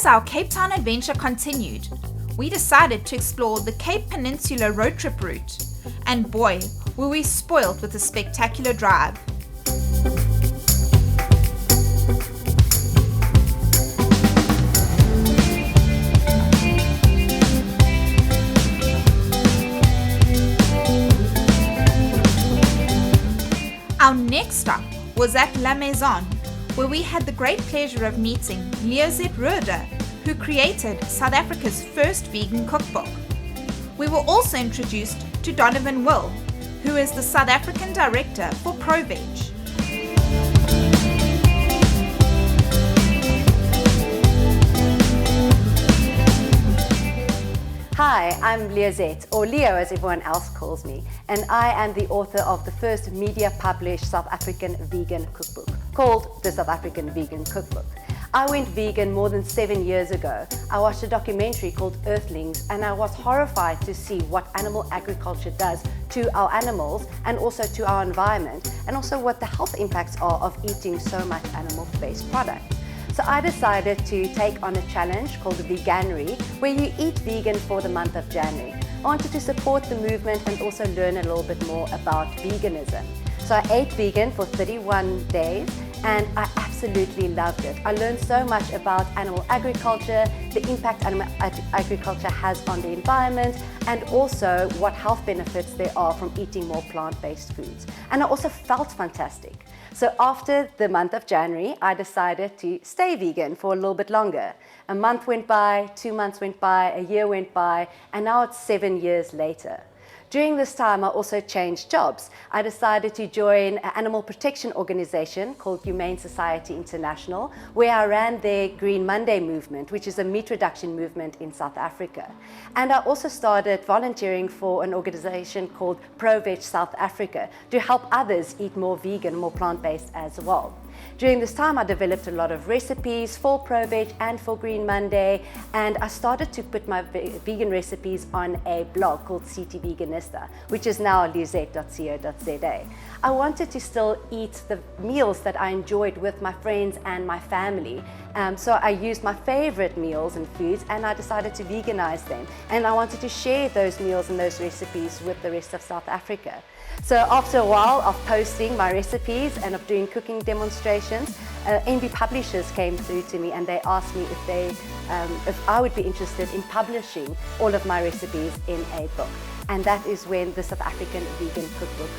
As our Cape Town adventure continued, we decided to explore the Cape Peninsula road trip route, and boy, were we spoiled with a spectacular drive. Our next stop was at La Maison, where we had the great pleasure of meeting Leozette Roode, who created South Africa's first vegan cookbook. We were also introduced to Donovan, who is the South African director for ProVeg. Hi, I'm Leozette, or Leo as everyone else calls me, and I am the author of the first media-published South African vegan cookbook, called the South African Vegan Cookbook. I went vegan more than 7 years ago. I watched a documentary called Earthlings, and I was horrified to see what animal agriculture does to our animals and also to our environment, and also what the health impacts are of eating so much animal-based products. So I decided to take on a challenge called Veganuary, where you eat vegan for the month of January. I wanted to support the movement and also learn a little bit more about veganism. So I ate vegan for 31 days and I absolutely loved it. I learned so much about animal agriculture, the impact animal agriculture has on the environment, and also what health benefits there are from eating more plant-based foods. And I also felt fantastic. So after the month of January, I decided to stay vegan for a little bit longer. A month went by, 2 months went by, a year went by, and now it's 7 years later. During this time, I also changed jobs. I decided to join an animal protection organization called Humane Society International, where I ran their Green Monday movement, which is a meat reduction movement in South Africa. And I also started volunteering for an organization called ProVeg South Africa to help others eat more vegan, more plant-based as well. During this time, I developed a lot of recipes for ProVeg and for Green Monday, and I started to put my vegan recipes on a blog called CT Veganista, which is now leozette.co.za. I wanted to still eat the meals that I enjoyed with my friends and my family, so I used my favorite meals and foods, and I decided to veganize them, and I wanted to share those meals and those recipes with the rest of South Africa. So after a while of posting my recipes and of doing cooking demonstrations, NB Publishers came through to me and they asked me if I would be interested in publishing all of my recipes in a book. And that is when the South African Vegan Cookbook.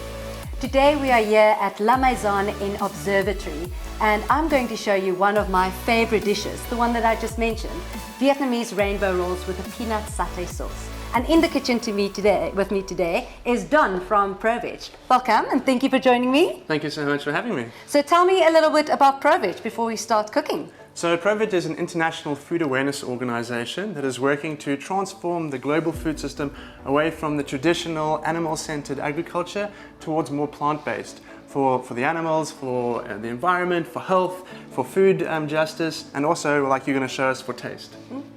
Today we are here at La Maison in Observatory, and I'm going to show you one of my favorite dishes, the one that I just mentioned, Vietnamese rainbow rolls with a peanut satay sauce. And in the kitchen with me today is Don from ProVeg. Welcome, and thank you for joining me. Thank you so much for having me. So tell me a little bit about ProVeg before we start cooking. So ProVeg is an international food awareness organization that is working to transform the global food system away from the traditional animal-centered agriculture towards more plant-based for the animals, for the environment, for health, for food justice, and also, like you're going to show us, for taste. Mm-hmm.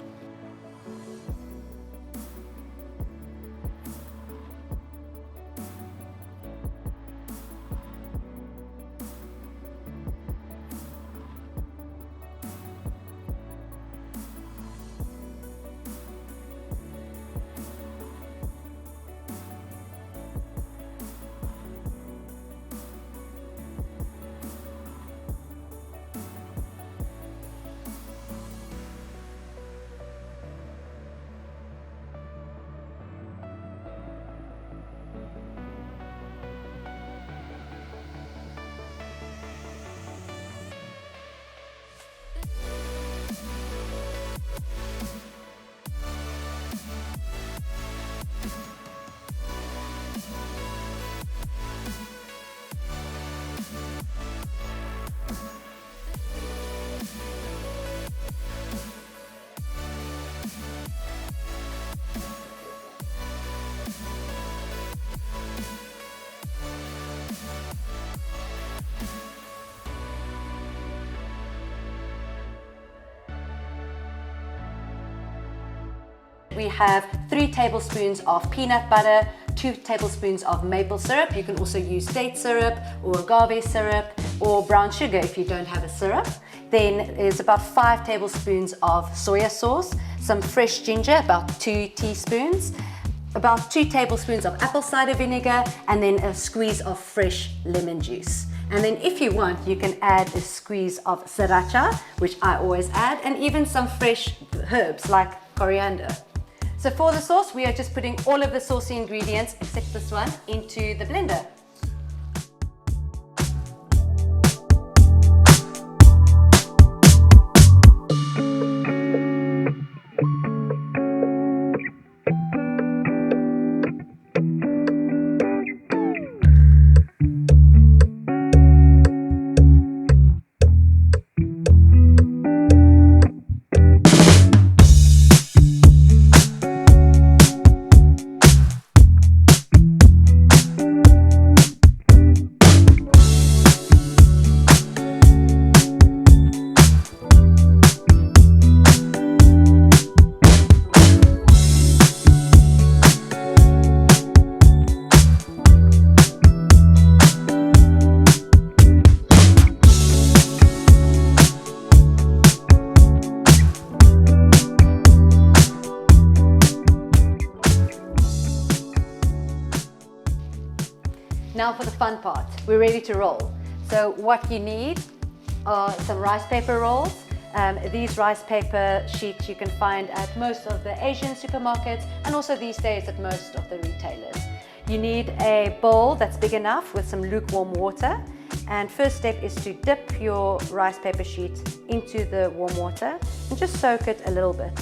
We have 3 tablespoons of peanut butter, 2 tablespoons of maple syrup. You can also use date syrup or agave syrup or brown sugar if you don't have a syrup. Then there's about 5 tablespoons of soya sauce, some fresh ginger, about 2 teaspoons, about 2 tablespoons of apple cider vinegar, and then a squeeze of fresh lemon juice. And then if you want, you can add a squeeze of sriracha, which I always add, and even some fresh herbs like coriander. So for the sauce, we are just putting all of the saucy ingredients, except this one, into the blender. Now for the fun part, we're ready to roll. So what you need are some rice paper rolls. These rice paper sheets you can find at most of the Asian supermarkets and also these days at most of the retailers. You need a bowl that's big enough with some lukewarm water. And first step is to dip your rice paper sheet into the warm water and just soak it a little bit.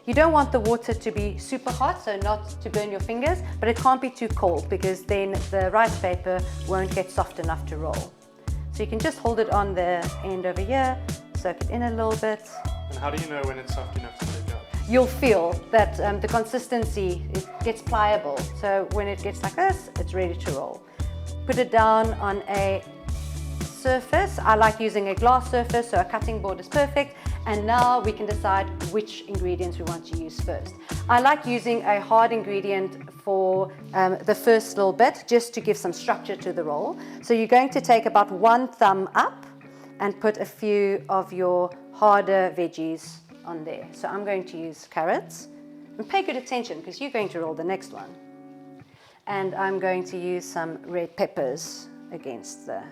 You don't want the water to be super hot, so not to burn your fingers, but it can't be too cold because then the rice paper won't get soft enough to roll. So you can just hold it on the end over here, soak it in a little bit. And how do you know when it's soft enough to take out? You'll feel that the consistency, it gets pliable. So when it gets like this, it's ready to roll. Put it down on a surface. I like using a glass surface, so a cutting board is perfect. And now we can decide which ingredients we want to use first. I like using a hard ingredient for the first little bit, just to give some structure to the roll. So you're going to take about 1 thumb up and put a few of your harder veggies on there. So I'm going to use carrots. And pay good attention because you're going to roll the next one. And I'm going to use some red peppers against the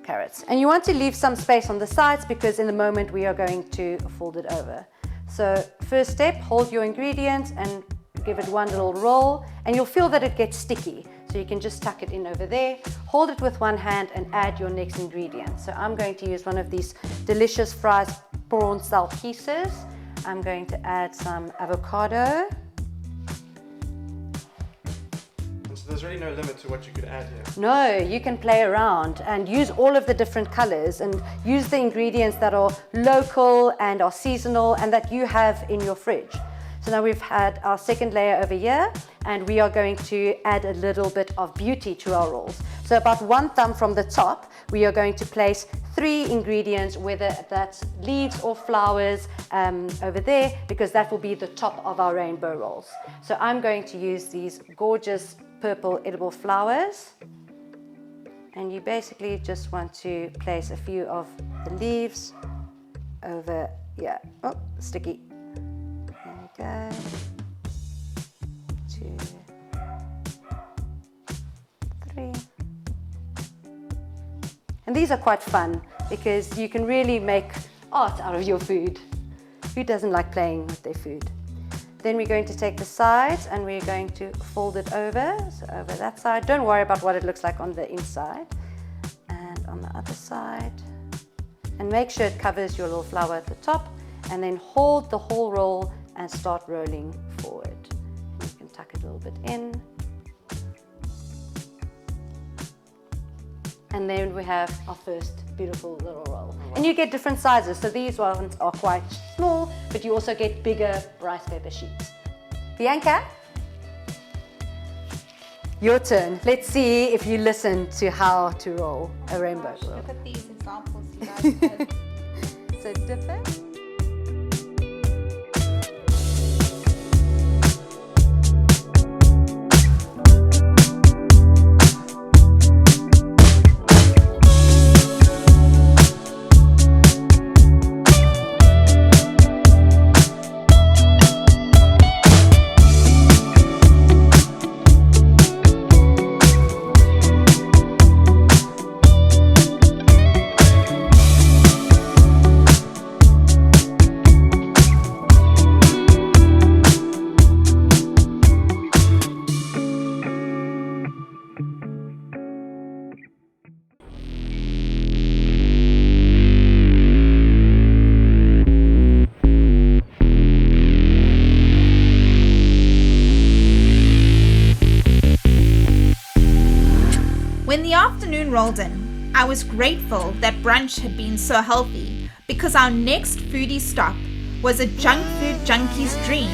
carrots. And you want to leave some space on the sides because in the moment we are going to fold it over. So first step, hold your ingredients and give it one little roll and you'll feel that it gets sticky. So you can just tuck it in over there, hold it with one hand and add your next ingredient. So I'm going to use one of these delicious fried prawn style pieces. I'm going to add some avocado. So there's really no limit to what you could add here. No, you can play around and use all of the different colors and use the ingredients that are local and are seasonal and that you have in your fridge. So now we've had our second layer over here and we are going to add a little bit of beauty to our rolls. So about 1 thumb from the top, we are going to place 3 ingredients, whether that's leaves or flowers over there, because that will be the top of our rainbow rolls. So I'm going to use these gorgeous purple edible flowers. And you basically just want to place a few of the leaves over here. Oh, sticky. There we go. 2, 3. And these are quite fun because you can really make art out of your food. Who doesn't like playing with their food? Then we're going to take the sides and we're going to fold it over. So over that side. Don't worry about what it looks like on the inside. And on the other side. And make sure it covers your little flower at the top. And then hold the whole roll and start rolling forward. You can tuck it a little bit in. And then we have our first beautiful little roll. And you get different sizes. So these ones are quite small, but you also get bigger rice paper sheets. Bianca, your turn. Let's see if you listen to how to roll a rainbow roll. Look at these examples you guys have. So dip it. When the afternoon rolled in, I was grateful that brunch had been so healthy because our next foodie stop was a junk food junkie's dream.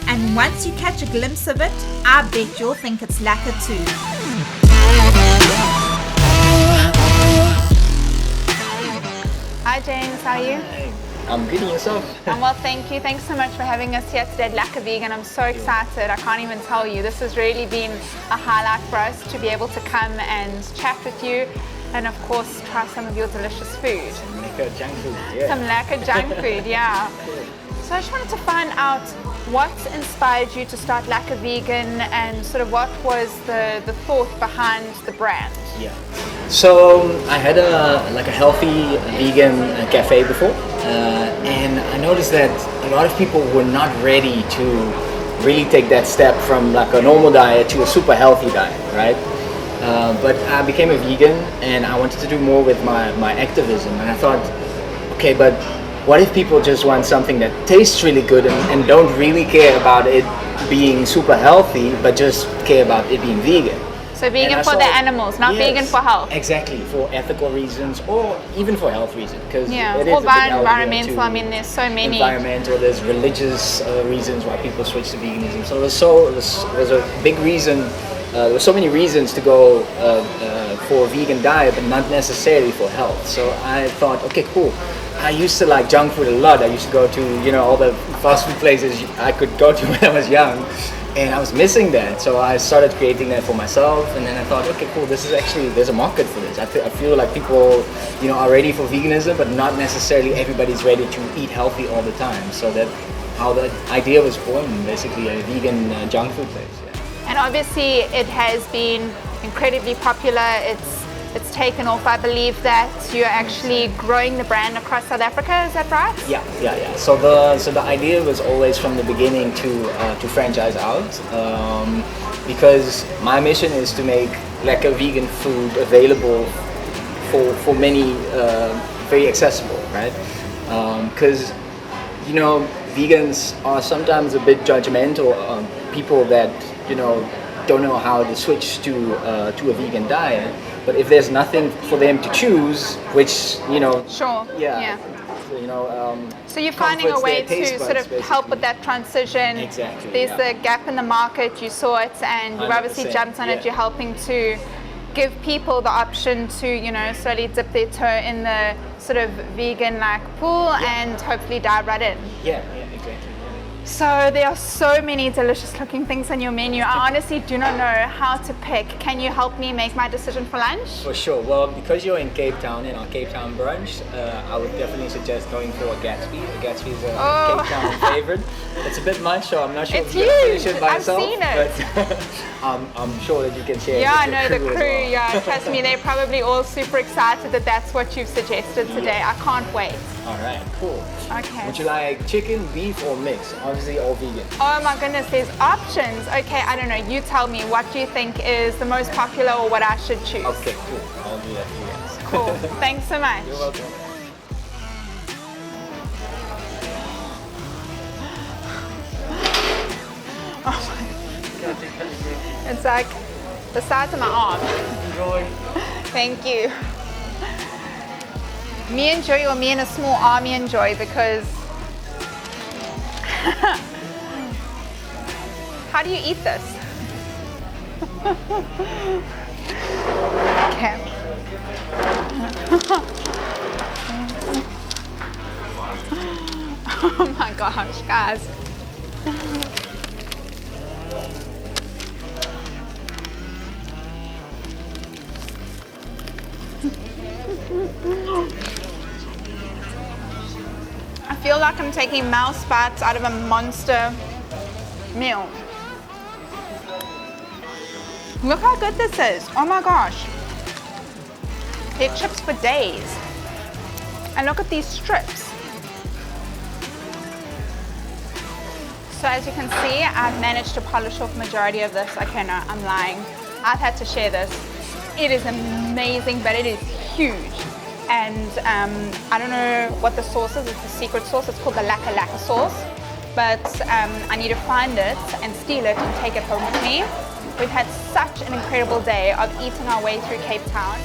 And once you catch a glimpse of it, I bet you'll think it's lekker too. Hi James, how are you? Hey, I'm good, and yourself? Well, thank you. Thanks so much for having us here today at Lekker Vegan. I'm so excited. I can't even tell you. This has really been a highlight for us to be able to come and chat with you and of course try some of your delicious food. Some lekker junk food, yeah. Some lekker junk food, yeah. So I just wanted to find out what inspired you to start Lekker Vegan and sort of what was the thought behind the brand? Yeah. So I had a healthy vegan cafe before, and I noticed that a lot of people were not ready to really take that step from like a normal diet to a super healthy diet, right? But I became a vegan and I wanted to do more with my activism, and I thought, okay, but what if people just want something that tastes really good and don't really care about it being super healthy, but just care about it being vegan? So vegan for the animals, not vegan for health. Exactly, for ethical reasons or even for health reasons. Because yeah, it is or a bit out environmental. there I mean, there's so many. Environmental, there's religious reasons why people switch to veganism. So it was a big reason. There were so many reasons to go for a vegan diet, but not necessarily for health. So I thought, okay, cool. I used to like junk food a lot. I used to go to, all the fast food places I could go to when I was young, and I was missing that. So I started creating that for myself, and then I thought, okay, cool, this is actually, there's a market for this. I feel like people, are ready for veganism, but not necessarily everybody's ready to eat healthy all the time. So that's how the idea was born, basically a vegan junk food place. Yeah. And obviously it has been incredibly popular. It's taken off. I believe that you're actually growing the brand across South Africa. Is that right? Yeah. So the idea was always from the beginning to franchise out, because my mission is to make lekker vegan food available for many, very accessible, right? Because vegans are sometimes a bit judgmental on people that don't know how to switch to a vegan diet. But if there's nothing for them to choose, which Sure. yeah. So you're finding a way to sort of help with that transition. Exactly. There's a gap in the market. You saw it, and you've obviously 100%, jumped on it. yeah. You're helping to give people the option to slowly dip their toe in the sort of vegan pool and hopefully dive right in. Yeah, exactly. So there are so many delicious looking things on your menu. I honestly do not know how to pick. Can you help me make my decision for lunch? For sure. Well, because you're in Cape Town, in our Cape Town brunch, I would definitely suggest going for a Gatsby. A Gatsby is a Cape Town favorite. It's a bit much, so I'm not sure It's if you're going to huge. finish it by I've yourself. seen it. But I'm sure that you can share Yeah, I with know your the crew crew. as well. Yeah, trust me, they're probably all super excited that that's what you've suggested today. I can't wait. All right, cool. Okay. Would you like chicken, beef, or mix? Obviously, all vegan. Oh my goodness, there's options. Okay, I don't know. You tell me, what do you think is the most popular or what I should choose? Okay, cool. I'll do that for you guys. Cool. Thanks so much. You're welcome. It's like the size of my arm. Enjoy. Thank you. Me and Joy, or me and a small army enjoy, because how do you eat this? Okay. Oh my gosh, guys. I feel like I'm taking mouse bites out of a monster meal. Look how good this is. Oh my gosh. They're chips for days. And look at these strips. So as you can see, I've managed to polish off majority of this. Okay, no, I'm lying. I've had to share this. It is amazing, but it is huge. And I don't know what the sauce is. It's a secret sauce. It's called the Lekker sauce. But I need to find it and steal it and take it home with me. We've had such an incredible day of eating our way through Cape Town.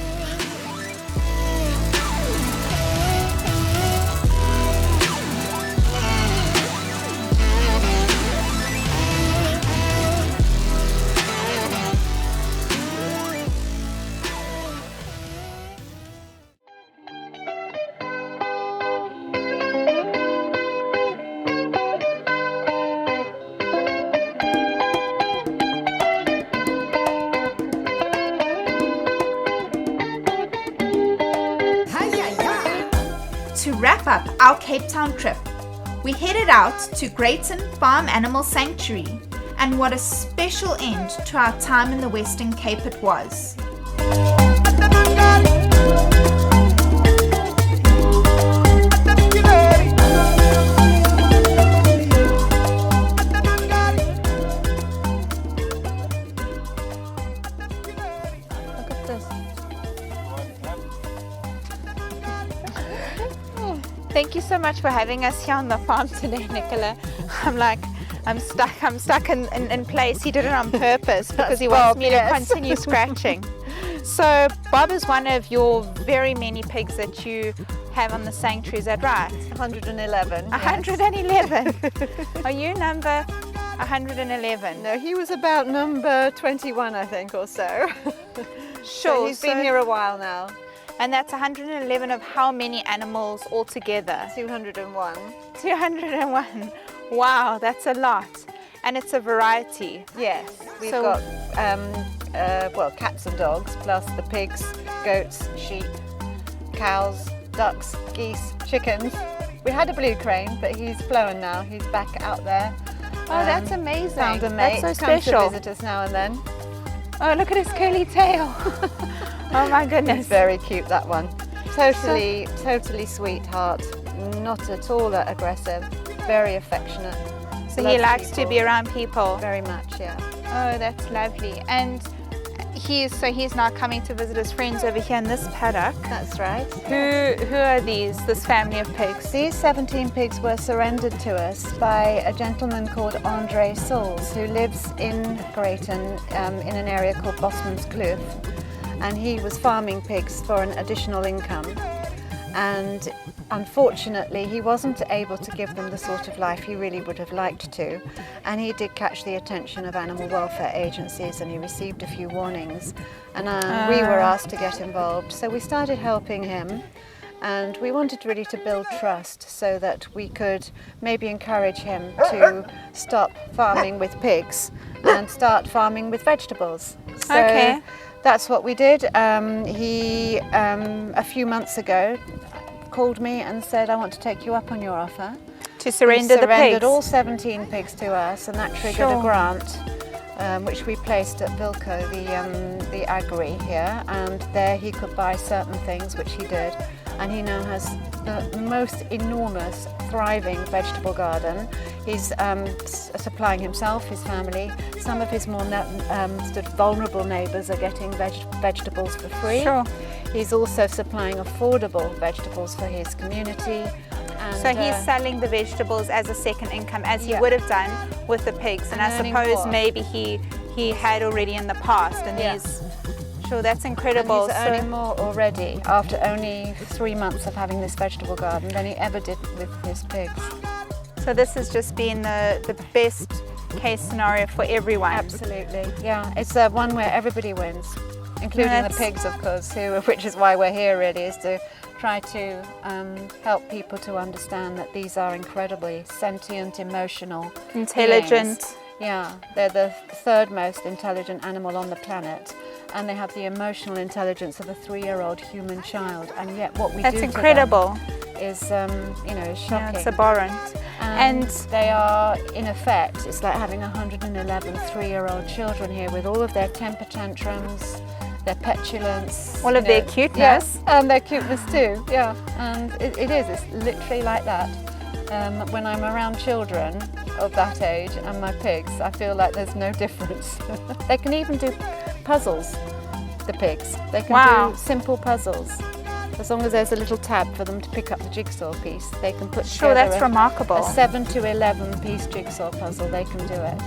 To wrap up our Cape Town trip, we headed out to Greytown Farm Animal Sanctuary, and what a special end to our time in the Western Cape it was. Look at this. Thank you so much for having us here on the farm today, Nicola. I'm stuck in place. He did it on purpose because he wants me to continue scratching. So Bob is one of your very many pigs that you have on the sanctuary, is that right? 111. 111. Are you number 111? No, he was about number 21, I think, or so. Sure. So he's been here a while now. And that's 111 of how many animals altogether? 201. 201. Wow, that's a lot. And it's a variety. Yes, we've So- got well, cats and dogs, plus the pigs, goats, sheep, cows, ducks, geese, chickens. We had a blue crane, but he's flown now. He's back out there. Oh, that's amazing. Found a mate. That's so Comes special. to visit us now and then. Oh, look at his curly tail. Oh my goodness. He's very cute, that one. Totally sweetheart. Not at all aggressive. Very affectionate. So he Loves likes to people. be around people. Very much, yeah. Oh, that's lovely. And he's now coming to visit his friends over here in this paddock. That's right. Who are these? This family of pigs? These 17 pigs were surrendered to us by a gentleman called Andre Souls, who lives in Greytown in an area called Bosman's Kloof. And he was farming pigs for an additional income. And unfortunately, he wasn't able to give them the sort of life he really would have liked to. And he did catch the attention of animal welfare agencies, and he received a few warnings. And we were asked to get involved. So we started helping him. And we wanted really to build trust so that we could maybe encourage him to stop farming with pigs and start farming with vegetables. So Okay. that's what we did. He, a few months ago, called me and said, I want to take you up on your offer. To surrender He the surrendered pigs? all 17 pigs to us, and that triggered a grant, which we placed at Vilco, the agri here, and there he could buy certain things, which he did. And he now has the most enormous, thriving vegetable garden. He's supplying himself, his family. Some of his more sort of vulnerable neighbours are getting vegetables for free. Sure. He's also supplying affordable vegetables for his community. And, So he's selling the vegetables as a second income, as he Yeah. would have done with the pigs. And I And earning suppose more. maybe he had already in the past, and Yeah. he's sure that's and incredible. he's earning more already after only 3 months of having this vegetable garden than he ever did with his pigs. So this has just been the best case scenario for everyone. Absolutely, yeah. It's one where everybody wins, including the That's- pigs, of course, which is why we're here really, is to try to help people to understand that these are incredibly sentient, emotional, Intelligent. beings. Yeah, they're the third most intelligent animal on the planet, and they have the emotional intelligence of a 3-year-old human child, and yet what we That's do incredible. to them is, shocking. Yeah, it's abhorrent. And they are, in effect, it's like having 111 3-year-old children here with all of their temper tantrums, their petulance. All of their cuteness. Yes, and their cuteness too, yeah. And it's literally like that. When I'm around children of that age and my pigs, I feel like there's no difference. They can even do puzzles, the pigs. They can Wow. do simple puzzles. As long as there's a little tab for them to pick up the jigsaw piece, they can put Sure, together that's remarkable. a 7 to 11 piece jigsaw puzzle. They can do it.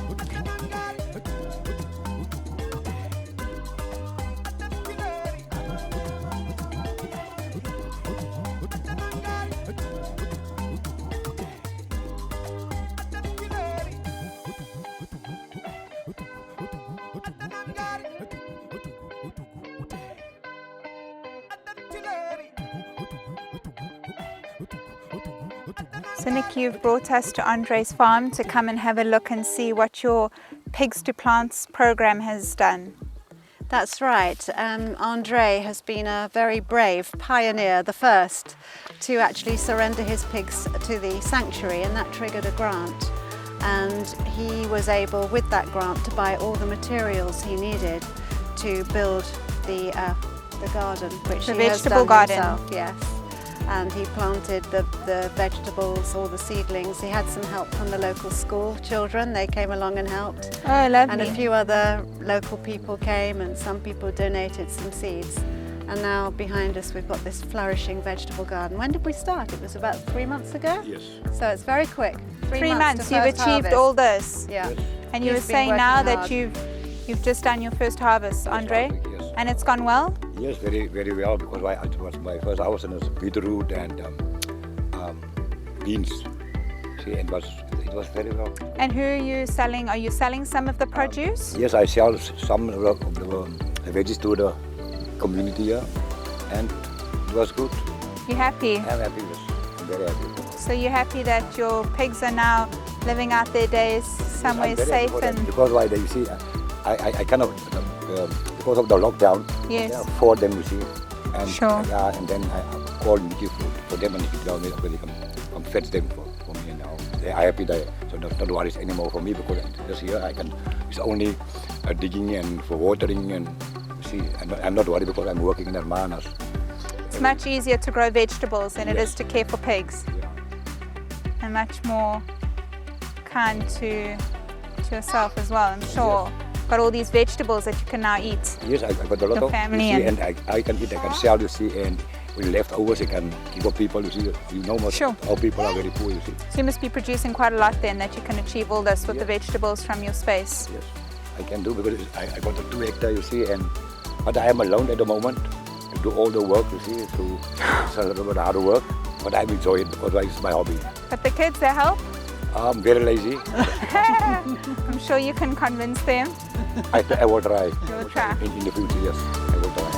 So Nick, you've brought us to Andre's farm to come and have a look and see what your Pigs to Plants program has done. That's right. Andre has been a very brave pioneer, the first to actually surrender his pigs to the sanctuary, and that triggered a grant. And he was able, with that grant, to buy all the materials he needed to build the garden, which The he has vegetable done garden. himself, yes. And he planted the vegetables, all the seedlings. He had some help from the local school children. They came along and helped. Oh, lovely. And a few other local people came, and some people donated some seeds. And now behind us we've got this flourishing vegetable garden. When did we start? It was about 3 months ago? Yes. So it's very quick. 3 months, to you've first achieved harvest. all this. Yeah. And you He's were been saying now working that hard. you've just done your first harvest, Andre, Yes. and it's gone well? Yes, very, very well, because it was my first house, and it was beetroot and beans. See, it was very well. And who are you selling? Are you selling some of the produce? Yes, I sell some of the veggies to the community here, and it was good. You happy? I'm happy, yes. I'm very happy. So you're happy that your pigs are now living out their days somewhere I'm very safe happy for that, and because why, you see, I cannot, because of the lockdown, Yes. I cannot afford them, you see. And, Sure. and then I called Nikki for them, and Nikki down there, where they come fetch them for me, and now they are happy that, so don't worry anymore for me, because just here I can, it's only digging and for watering, and see, I'm not worried because I'm working in Hermanas. it's much easier to grow vegetables than it Yes. is to care for pigs, Yeah. and much more kind to yourself as well, I'm sure. Got all these vegetables that you can now eat. Yes, I got a lot Your of, family you see, and- and I can eat, I can sell, you see, and with leftovers I can give up people, you see, you know most Sure. all people are very poor, you see. So you must be producing quite a lot then, that you can achieve all this with the vegetables from your space. Yes, I can do, because I got a 2 hectare, you see, and but I am alone at the moment. I do all the work, you see, so it's a little bit hard work, but I'm enjoying it because it's my hobby. But the kids, they help? I'm very lazy. I'm sure you can convince them. I will try. You'll try. In the future, yes, I will try.